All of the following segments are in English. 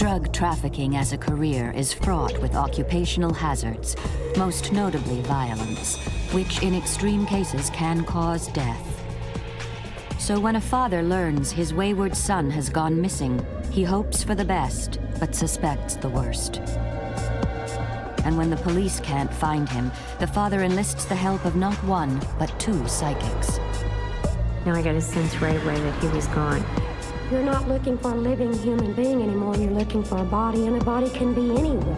Drug trafficking as a career is fraught with occupational hazards, most notably violence, which in extreme cases can cause death. So when a father learns his wayward son has gone missing, he hopes for the best, but suspects the worst. And when the police can't find him, the father enlists the help of not one, but two psychics. Now I got a sense right away that he was gone. You're not looking for a living human being anymore, you're looking for a body, and a body can be anyone.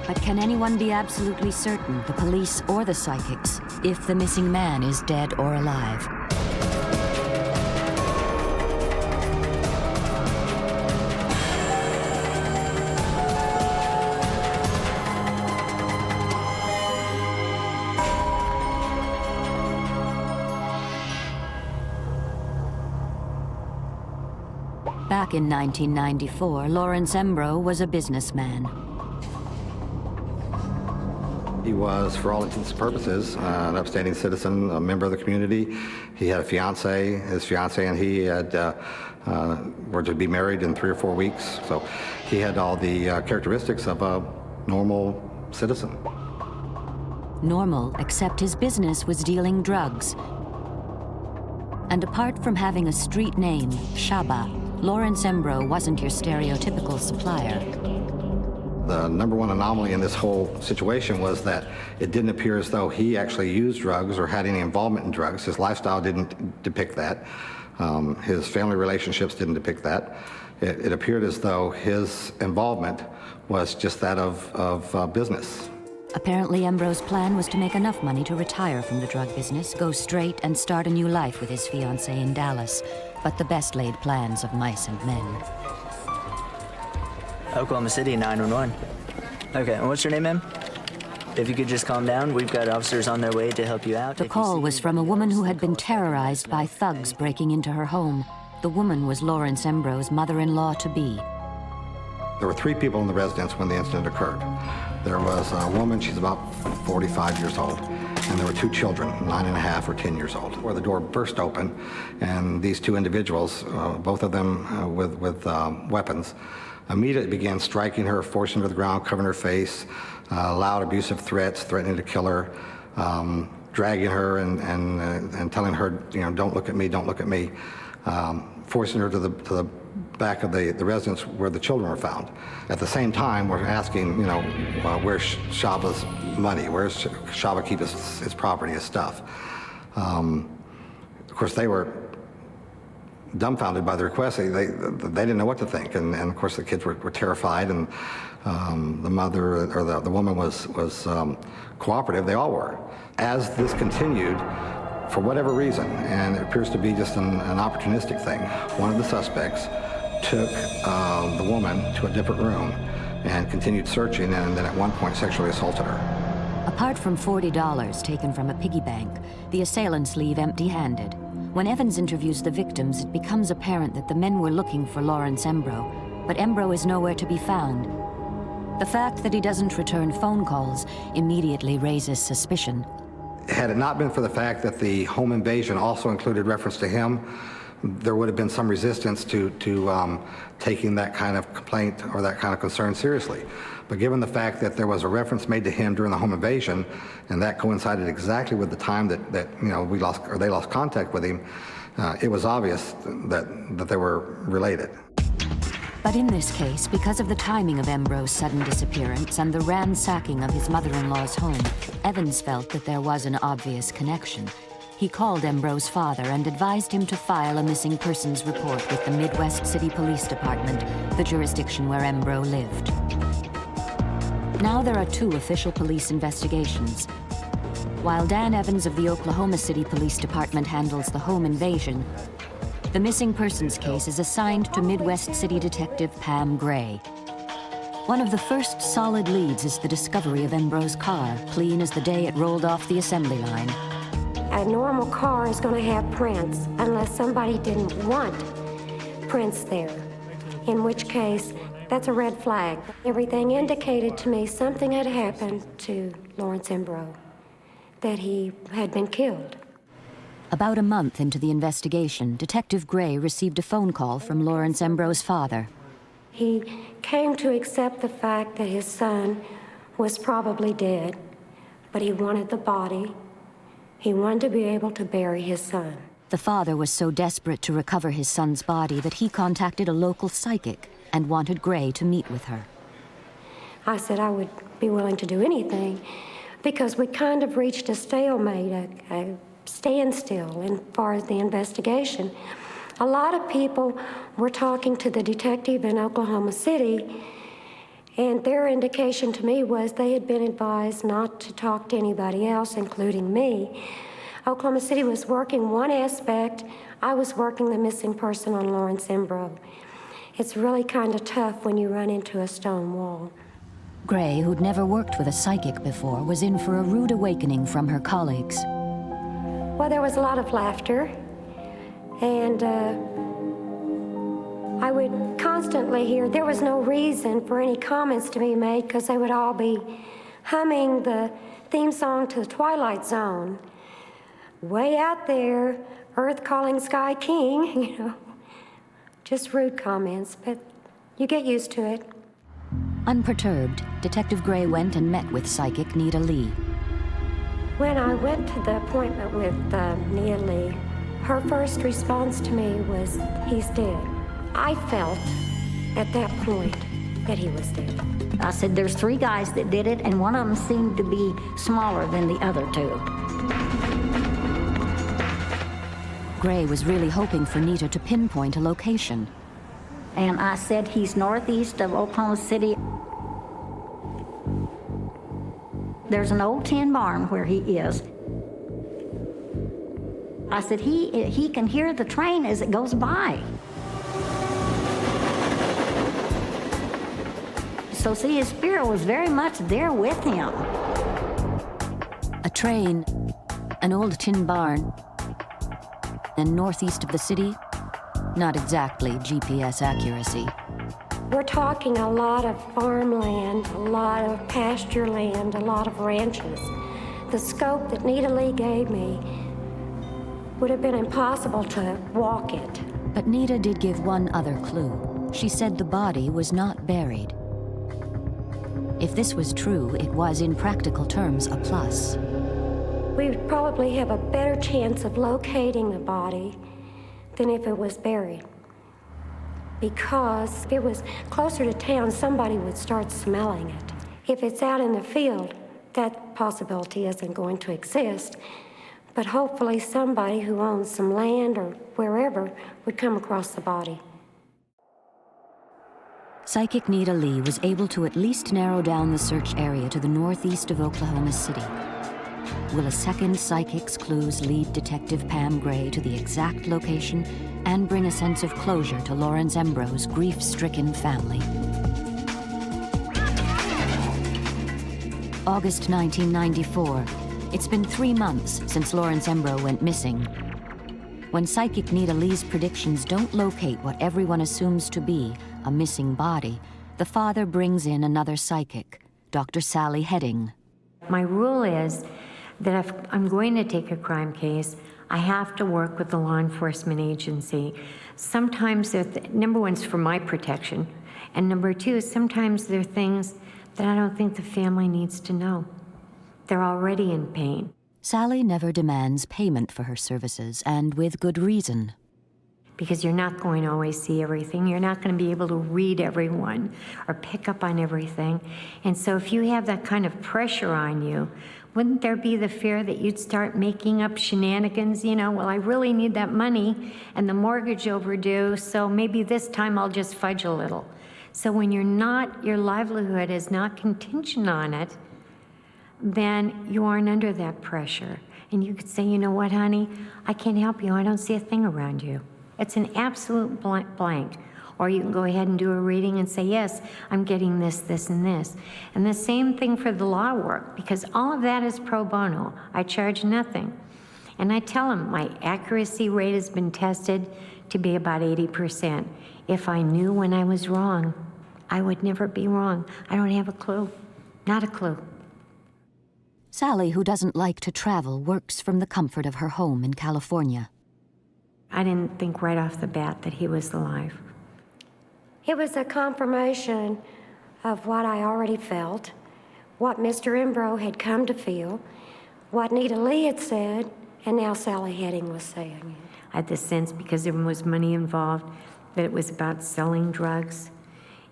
But can anyone be absolutely certain, the police or the psychics, if the missing man is dead or alive? Back in 1994, Lawrence Embro was a businessman. He was, for all intents and purposes, an upstanding citizen, a member of the community. He had a fiance. His fiance and he were to be married in 3 or 4 weeks. So he had all the characteristics of a normal citizen. Normal, except his business was dealing drugs. And apart from having a street name, Shaba, Lawrence Embro wasn't your stereotypical supplier. The number one anomaly in this whole situation was that it didn't appear as though he actually used drugs or had any involvement in drugs. His lifestyle didn't depict that. His family relationships didn't depict that. It appeared as though his involvement was just that of business. Apparently, Embro's plan was to make enough money to retire from the drug business, go straight, and start a new life with his fiancée in Dallas. But the best laid plans of mice and men. Oklahoma City 911. Okay, and what's your name, ma'am? If you could just calm down, we've got officers on their way to help you out. The call was from a woman who had been terrorized by thugs breaking into her home. The woman was Lawrence Embro's mother-in-law-to-be. There were 3 people in the residence when the incident occurred. There was a woman, she's about 45 years old, and there were 2 children, 9.5 or 10 years old, where the door burst open, and these 2 individuals, both of them with weapons, immediately began striking her, forcing her to the ground, covering her face, loud abusive threats, threatening to kill her, dragging her and telling her, don't look at me, don't look at me, forcing her to the back of the residence where the children were found. At the same time, we're asking, where's Shaba's money? Where's Shaba keep his property, his stuff? Of course, they were dumbfounded by the request. They didn't know what to think, and of course the kids were terrified, and the mother or the woman was cooperative. They all were. As this continued, for whatever reason, and it appears to be just an opportunistic thing, one of the suspects took the woman to a different room and continued searching, and then at one point sexually assaulted her. Apart from $40 taken from a piggy bank, the assailants leave empty-handed. When Evans interviews the victims, it becomes apparent that the men were looking for Lawrence Embro, but Embro is nowhere to be found. The fact that he doesn't return phone calls immediately raises suspicion. Had it not been for the fact that the home invasion also included reference to him, there would have been some resistance to taking that kind of complaint or that kind of concern seriously. But given the fact that there was a reference made to him during the home invasion, and that coincided exactly with the time that they lost contact with him, it was obvious that they were related. But in this case, because of the timing of Embro's sudden disappearance and the ransacking of his mother-in-law's home, Evans felt that there was an obvious connection. He called Embro's father and advised him to file a missing persons report with the Midwest City Police Department, the jurisdiction where Embro lived. Now there are 2 official police investigations. While Dan Evans of the Oklahoma City Police Department handles the home invasion, the missing persons case is assigned to Midwest City Detective Pam Gray. One of the first solid leads is the discovery of Embro's car, clean as the day it rolled off the assembly line. A normal car is going to have prints unless somebody didn't want prints there, in which case that's a red flag. Everything indicated to me something had happened to Lawrence Embro, that he had been killed. About a month into the investigation, Detective Gray received a phone call from Lawrence Embro's father. He came to accept the fact that his son was probably dead, but he wanted the body. He wanted to be able to bury his son. The father was so desperate to recover his son's body that he contacted a local psychic and wanted Gray to meet with her. I said I would be willing to do anything because we kind of reached a stalemate, a standstill as far as the investigation. A lot of people were talking to the detective in Oklahoma City, and their indication to me was they had been advised not to talk to anybody else, including me. Oklahoma City was working one aspect. I was working the missing person on Lawrence Embro. It's really kind of tough when you run into a stone wall. Gray, who'd never worked with a psychic before, was in for a rude awakening from her colleagues. Well, there was a lot of laughter, and I would constantly hear there was no reason for any comments to be made because they would all be humming the theme song to the Twilight Zone. Way out there, Earth calling Sky King, you know. Just rude comments, but you get used to it. Unperturbed, Detective Gray went and met with psychic Nita Lee. When I went to the appointment with Nita Lee, her first response to me was, "He's dead." I felt at that point that he was dead. I said, there's 3 guys that did it, and one of them seemed to be smaller than the other 2. Gray was really hoping for Nita to pinpoint a location. And I said, he's northeast of Oklahoma City. There's an old tin barn where he is. I said, he can hear the train as it goes by. So see, his spirit was very much there with him. A train, an old tin barn, and northeast of the city? Not exactly GPS accuracy. We're talking a lot of farmland, a lot of pasture land, a lot of ranches. The scope that Nita Lee gave me would have been impossible to walk it. But Nita did give one other clue. She said the body was not buried. If this was true, it was in practical terms a plus. We would probably have a better chance of locating the body than if it was buried. Because if it was closer to town, somebody would start smelling it. If it's out in the field, that possibility isn't going to exist. But hopefully somebody who owns some land or wherever would come across the body. Psychic Nita Lee was able to at least narrow down the search area to the northeast of Oklahoma City. Will a second psychic's clues lead Detective Pam Gray to the exact location and bring a sense of closure to Lawrence Embro's grief-stricken family? August 1994. It's been 3 months since Lawrence Embro went missing. When psychic Nita Lee's predictions don't locate what everyone assumes to be a missing body, the father brings in another psychic, Dr. Sally Heding. My rule is that if I'm going to take a crime case, I have to work with the law enforcement agency. Sometimes, number 1 is for my protection, and number 2 is sometimes there are things that I don't think the family needs to know. They're already in pain. Sally never demands payment for her services, and with good reason. Because you're not going to always see everything. You're not going to be able to read everyone or pick up on everything. And so if you have that kind of pressure on you, wouldn't there be the fear that you'd start making up shenanigans? You know, well, I really need that money and the mortgage overdue, so maybe this time I'll just fudge a little. So when you're not, your livelihood is not contingent on it, then you aren't under that pressure. And you could say, you know what, honey, I can't help you. I don't see a thing around you. It's an absolute blank. Or you can go ahead and do a reading and say, yes, I'm getting this, this, and this. And the same thing for the law work, because all of that is pro bono. I charge nothing. And I tell them my accuracy rate has been tested to be about 80%. If I knew when I was wrong, I would never be wrong. I don't have a clue. Not a clue. Sally, who doesn't like to travel, works from the comfort of her home in California. I didn't think right off the bat that he was alive. It was a confirmation of what I already felt, what Mr. Embro had come to feel, what Nita Lee had said, and now Sally Heding was saying it. I had the sense, because there was money involved, that it was about selling drugs,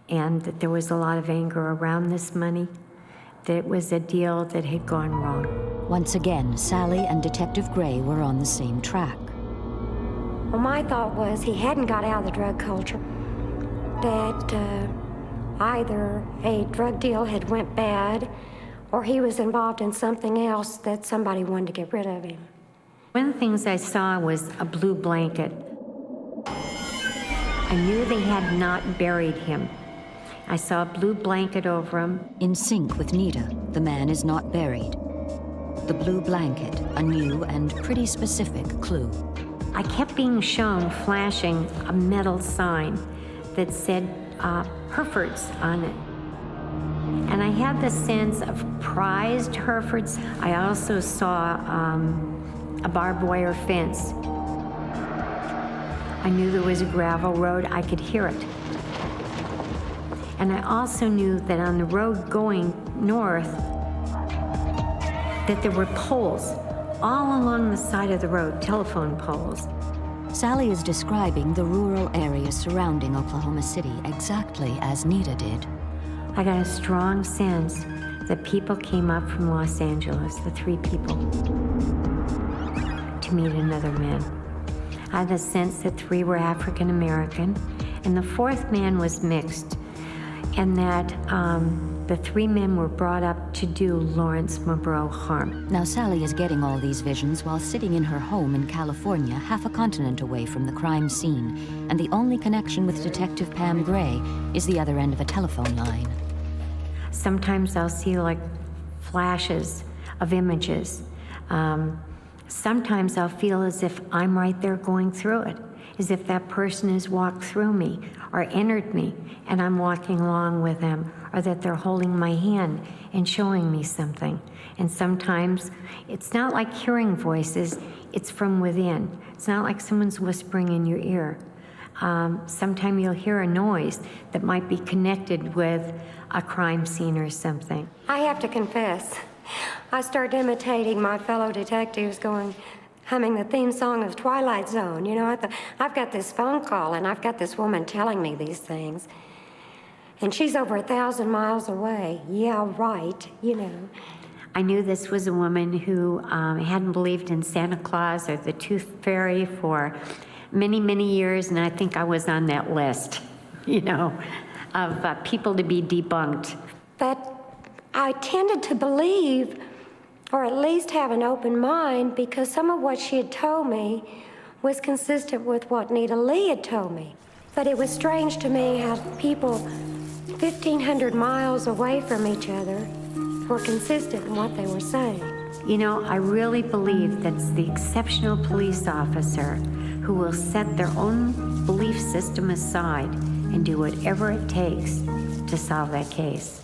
and that there was a lot of anger around this money, that it was a deal that had gone wrong. Once again, Sally and Detective Gray were on the same track. Well, my thought was he hadn't got out of the drug culture, that either a drug deal had went bad, or he was involved in something else that somebody wanted to get rid of him. One of the things I saw was a blue blanket. I knew they had not buried him. I saw a blue blanket over him. In sync with Nita, the man is not buried. The blue blanket, a new and pretty specific clue. I kept being shown flashing a metal sign that said Herefords on it. And I had the sense of prized Herefords. I also saw a barbed wire fence. I knew there was a gravel road. I could hear it. And I also knew that on the road going north, that there were poles all along the side of the road, telephone poles. Sally is describing the rural area surrounding Oklahoma City exactly as Nita did. I got a strong sense that people came up from Los Angeles, the 3 people, to meet another man. I had the sense that 3 were African American, and the 4th man was mixed, and that the 3 men were brought up to do Lawrence Embro harm. Now Sally is getting all these visions while sitting in her home in California, half a continent away from the crime scene, and the only connection with Detective Pam Gray is the other end of a telephone line. Sometimes I'll see like flashes of images. Sometimes I'll feel as if I'm right there going through it, as if that person has walked through me or entered me and I'm walking along with them, or that they're holding my hand and showing me something. And sometimes it's not like hearing voices, it's from within. It's not like someone's whispering in your ear. Sometimes you'll hear a noise that might be connected with a crime scene or something. I have to confess, I started imitating my fellow detectives humming the theme song of Twilight Zone. You know, I've got this phone call and I've got this woman telling me these things. And she's over 1,000 miles away. Yeah, right, you know. I knew this was a woman who hadn't believed in Santa Claus or the Tooth Fairy for many, many years, and I think I was on that list, you know, of people to be debunked. But I tended to believe, or at least have an open mind, because some of what she had told me was consistent with what Nita Lee had told me. But it was strange to me how people 1,500 miles away from each other were consistent in what they were saying. You know, I really believe that's the exceptional police officer who will set their own belief system aside and do whatever it takes to solve that case.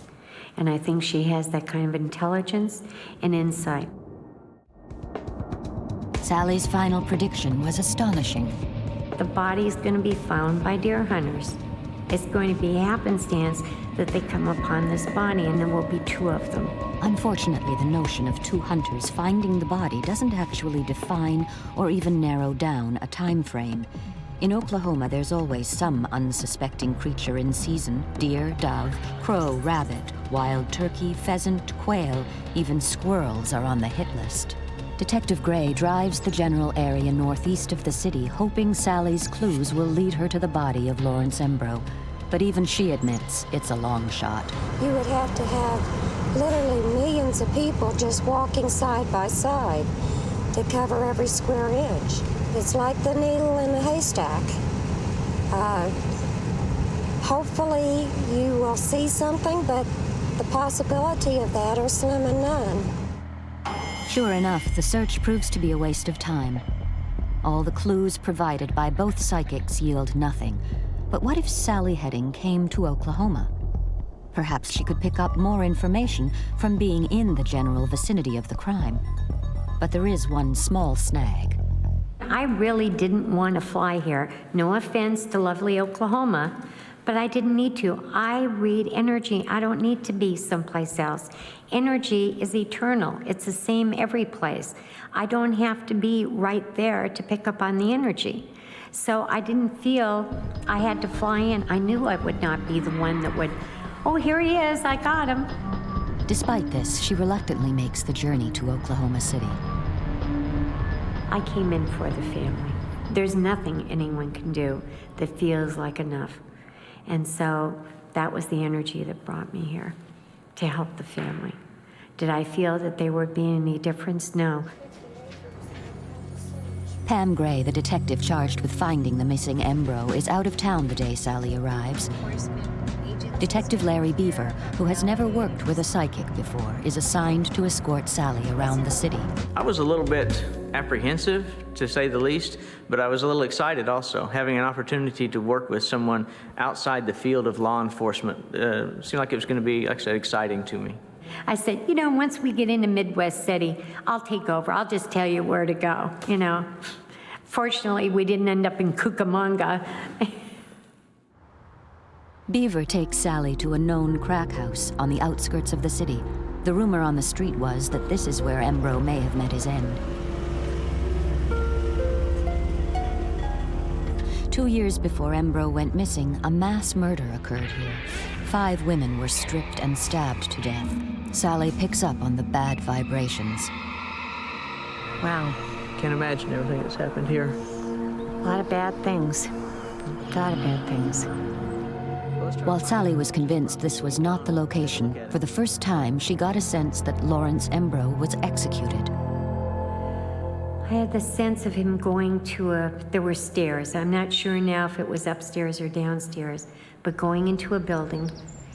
And I think she has that kind of intelligence and insight. Sally's final prediction was astonishing. The body is going to be found by deer hunters. It's going to be happenstance that they come upon this body, and there will be 2 of them. Unfortunately, the notion of 2 hunters finding the body doesn't actually define or even narrow down a time frame. In Oklahoma, there's always some unsuspecting creature in season. Deer, dove, crow, rabbit, wild turkey, pheasant, quail, even squirrels are on the hit list. Detective Gray drives the general area northeast of the city, hoping Sally's clues will lead her to the body of Lawrence Embro. But even she admits it's a long shot. You would have to have literally millions of people just walking side by side to cover every square inch. It's like the needle in the haystack. Hopefully you will see something, but the possibility of that are slim and none. Sure enough, the search proves to be a waste of time. All the clues provided by both psychics yield nothing. But what if Sally Heding came to Oklahoma? Perhaps she could pick up more information from being in the general vicinity of the crime. But there is one small snag. I really didn't want to fly here. No offense to lovely Oklahoma, But I didn't need to. I read energy. I don't need to be someplace else. Energy is eternal. It's the same every place. I don't have to be right there to pick up on the energy. So I didn't feel I had to fly in. I knew I would not be the one that would, oh, here he is, I got him. Despite this, she reluctantly makes the journey to Oklahoma City. I came in for the family. There's nothing anyone can do that feels like enough. And so that was the energy that brought me here, to help the family. Did I feel that they were being any difference? No. Pam Gray, the detective charged with finding the missing Embro, is out of town the day Sally arrives. Detective Larry Beaver, who has never worked with a psychic before, is assigned to escort Sally around the city. I was a little bit apprehensive, to say the least, but I was a little excited also. Having an opportunity to work with someone outside the field of law enforcement seemed like it was going to be, like I said, exciting to me. I said, you know, once we get into Midwest City, I'll take over. I'll just tell you where to go, you know. Fortunately, we didn't end up in Cucamonga. Beaver takes Sally to a known crack house on the outskirts of the city. The rumor on the street was that this is where Embro may have met his end. 2 years before Embro went missing, a mass murder occurred here. 5 women were stripped and stabbed to death. Sally picks up on the bad vibrations. Wow, Can't imagine everything that's happened here. a lot of bad things. A lot of bad things. While Sally was convinced this was not the location, for the first time she got a sense that Lawrence Embro was executed. I had the sense of him going to there were stairs. I'm not sure now if it was upstairs or downstairs, but going into a building.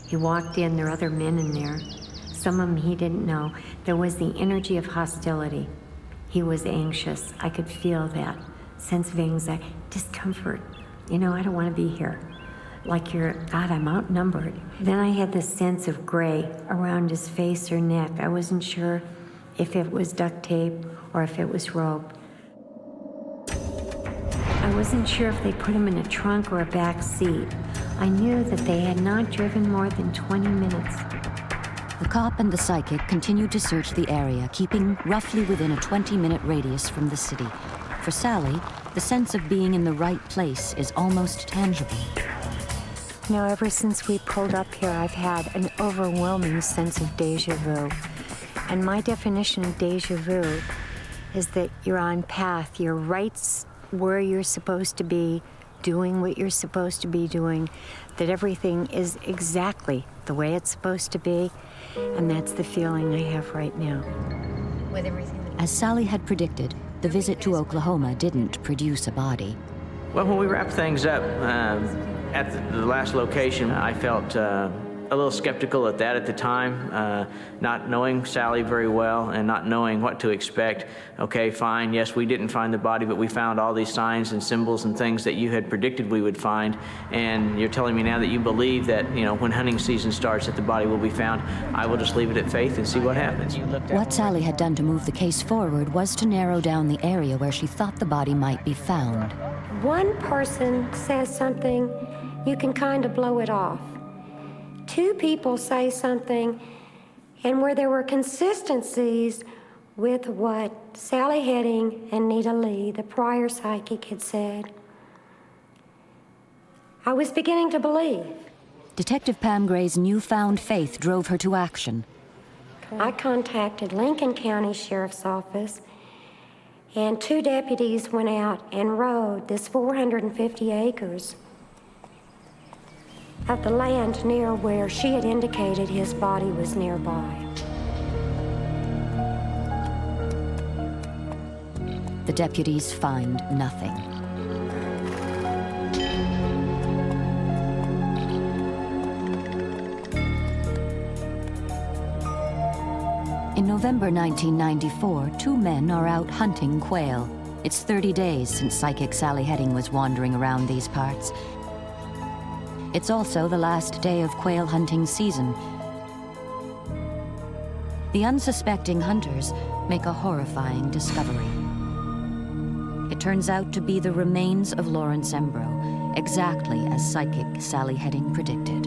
He walked in, there were other men in there. Some of them he didn't know. There was the energy of hostility. He was anxious. I could feel that sense of anxiety, discomfort. You know, I don't want to be here. Like God, I'm outnumbered. Then I had this sense of gray around his face or neck. I wasn't sure if it was duct tape or if it was rope. I wasn't sure if they put him in a trunk or a back seat. I knew that they had not driven more than 20 minutes. The cop and the psychic continued to search the area, keeping roughly within a 20-minute radius from the city. For Sally, the sense of being in the right place is almost tangible. You know, ever since we pulled up here, I've had an overwhelming sense of deja vu. And my definition of deja vu is that you're on path, you're right where you're supposed to be, doing what you're supposed to be doing, that everything is exactly the way it's supposed to be, and that's the feeling I have right now. With everything. As Sally had predicted, the visit to Oklahoma didn't produce a body. Well, when we wrapped things up at the last location, I felt a little skeptical at the time, not knowing Sally very well and not knowing what to expect. Okay, fine, yes, we didn't find the body, but we found all these signs and symbols and things that you had predicted we would find, and you're telling me now that you believe that, you know, when hunting season starts that the body will be found. I will just leave it at faith and see what happens. What Sally had done to move the case forward was to narrow down the area where she thought the body might be found. One person says something, you can kind of blow it off. 2 people say something, and where there were consistencies with what Sally Heding and Nita Lee, the prior psychic, had said, I was beginning to believe. Detective Pam Gray's newfound faith drove her to action. I contacted Lincoln County Sheriff's Office, and 2 deputies went out and rode this 450 acres of the land near where she had indicated his body was nearby. The deputies find nothing. In November 1994, 2 men are out hunting quail. It's 30 days since psychic Sally Heding was wandering around these parts. It's also the last day of quail hunting season. The unsuspecting hunters make a horrifying discovery. It turns out to be the remains of Lawrence Embro. exactly as psychic Sally Heding predicted.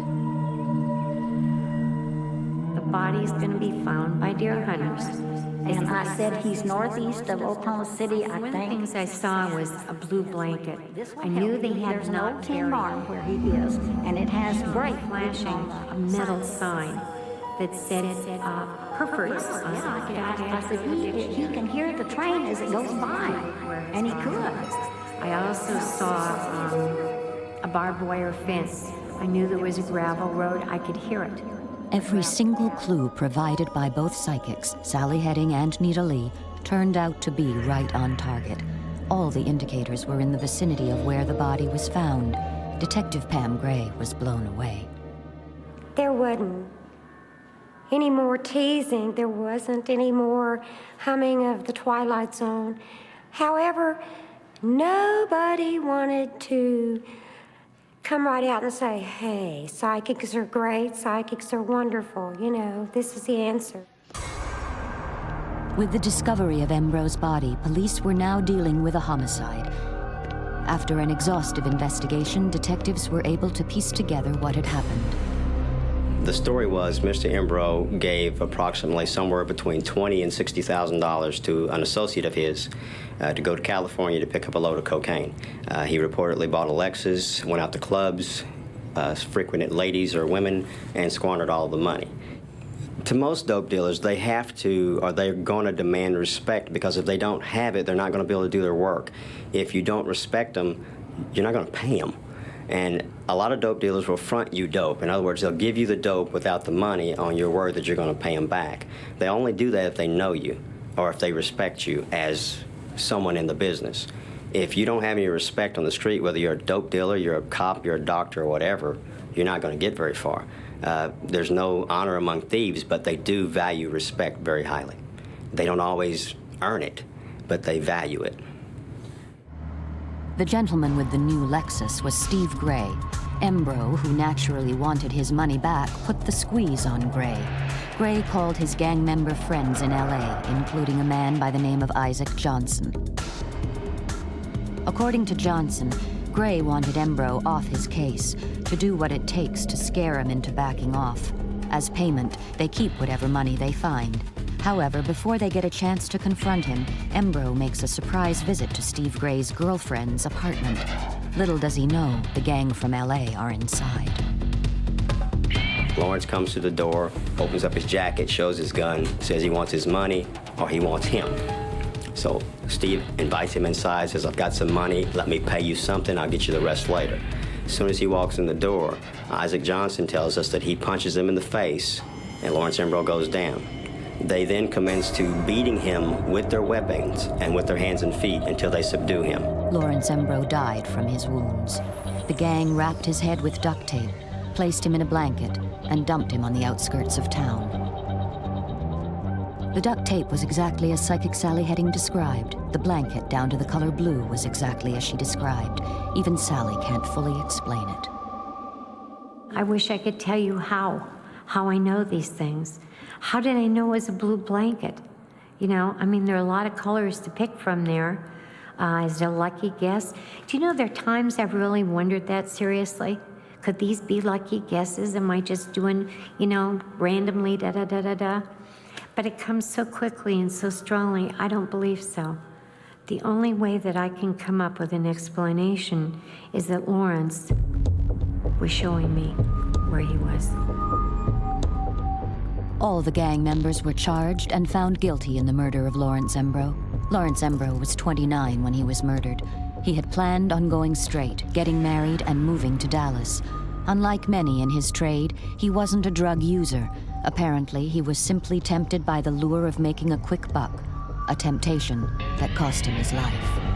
The body's going to be found by deer hunters. And I said he's northeast of Oklahoma City, I One of the think. things I saw was a blue blanket. I knew they had There's not no tin buried barn where he is, and it has bright flashing a metal sign that said Hereford's on it. I said, he can hear the train as it goes by, and he could. I also saw a barbed wire fence. I knew there was a gravel road. I could hear it. Every single clue provided by both psychics, Sally Heding and Nita Lee, turned out to be right on target. All the indicators were in the vicinity of where the body was found. Detective Pam Gray was blown away. There wasn't any more teasing. There wasn't any more humming of the Twilight Zone. However, nobody wanted to come right out and say, hey, psychics are great, psychics are wonderful, you know, this is the answer. With the discovery of Embro's body, police were now dealing with a homicide. After an exhaustive investigation, detectives were able to piece together what had happened. The story was Mr. Embro gave approximately somewhere between $20,000 and $60,000 to an associate of his to go to California to pick up a load of cocaine. He reportedly bought a Lexus, went out to clubs, frequented ladies or women, and squandered all the money. To most dope dealers, they have to, or they're going to demand respect, because if they don't have it, they're not going to be able to do their work. If you don't respect them, you're not going to pay them. And a lot of dope dealers will front you dope. In other words, they'll give you the dope without the money on your word that you're going to pay them back. They only do that if they know you or if they respect you as someone in the business. If you don't have any respect on the street, whether you're a dope dealer, you're a cop, you're a doctor, or whatever, you're not going to get very far. There's no honor among thieves, but they do value respect very highly. They don't always earn it, but they value it. The gentleman with the new Lexus was Steve Gray. Embro, who naturally wanted his money back, put the squeeze on Gray. Gray called his gang member friends in LA, including a man by the name of Isaac Johnson. According to Johnson, Gray wanted Embro off his case, to do what it takes to scare him into backing off. As payment, they keep whatever money they find. However, before they get a chance to confront him, Embro makes a surprise visit to Steve Gray's girlfriend's apartment. Little does he know, the gang from LA are inside. Lawrence comes to the door, opens up his jacket, shows his gun, says he wants his money or he wants him. So Steve invites him inside, says, I've got some money, let me pay you something, I'll get you the rest later. As soon as he walks in the door, Isaac Johnson tells us that he punches him in the face and Lawrence Embro goes down. They then commence to beating him with their weapons and with their hands and feet until they subdue him. Lawrence Embro died from his wounds. The gang wrapped his head with duct tape, placed him in a blanket, and dumped him on the outskirts of town. The duct tape was exactly as Psychic Sally Heding described. The blanket, down to the color blue, was exactly as she described. Even Sally can't fully explain it. I wish I could tell you how I know these things. How did I know it was a blue blanket? You know, I mean, there are a lot of colors to pick from there. Is it a lucky guess? Do you know there are times I've really wondered that seriously? Could these be lucky guesses? Am I just doing, you know, randomly da-da-da-da-da? But it comes so quickly and so strongly, I don't believe so. The only way that I can come up with an explanation is that Lawrence was showing me where he was. All the gang members were charged and found guilty in the murder of Lawrence Embro. Lawrence Embro was 29 when he was murdered. He had planned on going straight, getting married, and moving to Dallas. Unlike many in his trade, he wasn't a drug user. Apparently, he was simply tempted by the lure of making a quick buck, a temptation that cost him his life.